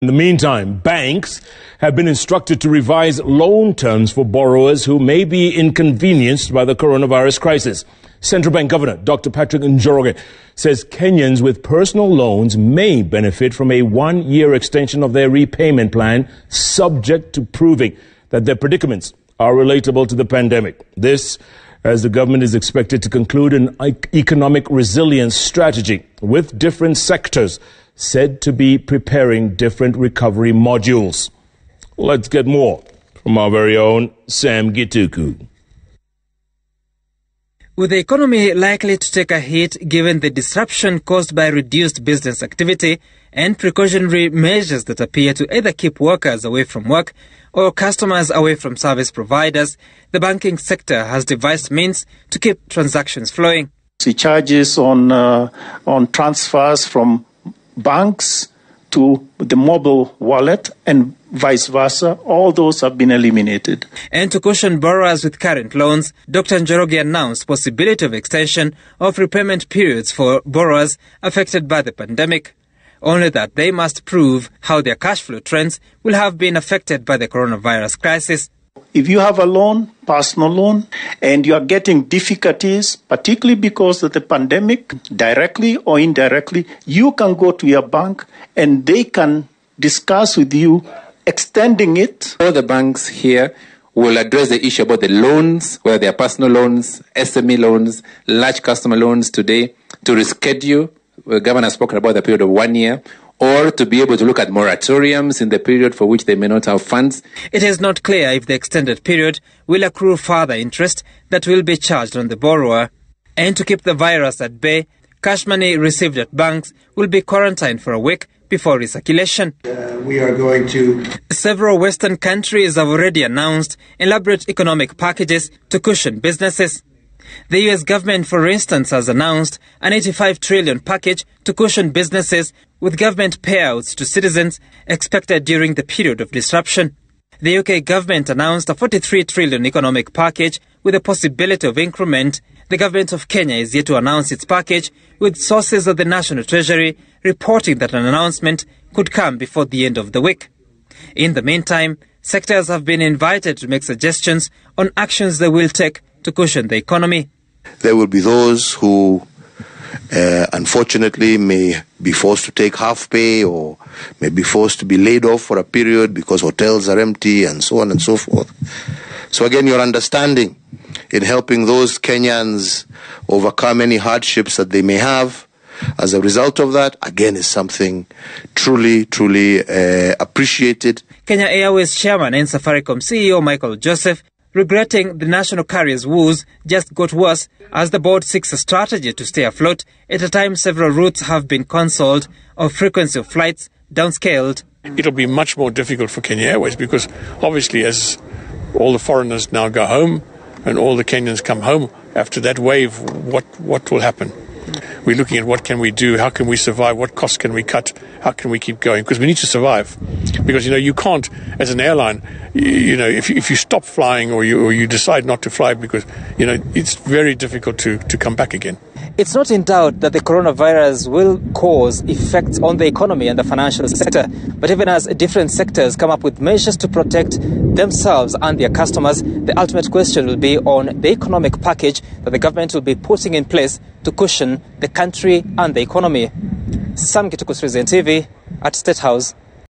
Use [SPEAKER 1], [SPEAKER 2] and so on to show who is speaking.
[SPEAKER 1] In the meantime, banks have been instructed to revise loan terms for borrowers who may be inconvenienced by the coronavirus crisis. Central Bank Governor Dr. Patrick Njoroge says Kenyans with personal loans may benefit from a one-year extension of their repayment plan, subject to proving that their predicaments are relatable to the pandemic. This, as the government is expected to conclude an economic resilience strategy with different sectors said to be preparing different recovery modules. Let's get more from our very own Sam Gituku.
[SPEAKER 2] With the economy likely to take a hit given the disruption caused by reduced business activity and precautionary measures that appear to either keep workers away from work or customers away from service providers, the banking sector has devised means to keep transactions flowing.
[SPEAKER 3] The charges on transfers from banks to the mobile wallet and vice versa, all those have been eliminated.
[SPEAKER 2] And to caution borrowers with current loans, Dr. Njoroge announced possibility of extension of repayment periods for borrowers affected by the pandemic. Only that they must prove how their cash flow trends will have been affected by the coronavirus crisis.
[SPEAKER 3] If you have a loan, personal loan, and you are getting difficulties, particularly because of the pandemic, directly or indirectly, you can go to your bank and they can discuss with you extending it.
[SPEAKER 4] All the banks here will address the issue about the loans, whether they are personal loans, SME loans, large customer loans today, to reschedule. The governor has spoken about the period of 1 year, or to be able to look at moratoriums in the period for which they may not have funds.
[SPEAKER 2] It is not clear if the extended period will accrue further interest that will be charged on the borrower. And to keep the virus at bay, cash money received at banks will be quarantined for a week before recirculation.
[SPEAKER 5] We are going to...
[SPEAKER 2] Several Western countries have already announced elaborate economic packages to cushion businesses. The US government, for instance, has announced an 85 trillion package to cushion businesses with government payouts to citizens expected during the period of disruption. The UK government announced a 43 trillion economic package with a possibility of increment. The government of Kenya is yet to announce its package, with sources of the National Treasury reporting that an announcement could come before the end of the week. In the meantime, sectors have been invited to make suggestions on actions they will take to cushion the economy.
[SPEAKER 6] There will be those who unfortunately may be forced to take half pay or may be forced to be laid off for a period because hotels are empty and so on and so forth. So again, your understanding in helping those Kenyans overcome any hardships that they may have as a result of that, again, is something truly, truly appreciated.
[SPEAKER 2] Kenya Airways Chairman and Safaricom CEO Michael Joseph regretting the national carrier's woes just got worse as the board seeks a strategy to stay afloat at a time several routes have been cancelled or frequency of flights downscaled.
[SPEAKER 7] It'll be much more difficult for Kenya Airways because obviously as all the foreigners now go home and all the Kenyans come home after that wave, what will happen? We're looking at what can we do, how can we survive, what costs can we cut, how can we keep going, because we need to survive. Because, you can't, as an airline, if you stop flying or you decide not to fly because, it's very difficult to come back again.
[SPEAKER 2] It's not in doubt that the coronavirus will cause effects on the economy and the financial sector. But even as different sectors come up with measures to protect themselves and their customers, the ultimate question will be on the economic package that the government will be putting in place to cushion the country and the economy. Sam Gituku, 3 TV at State House,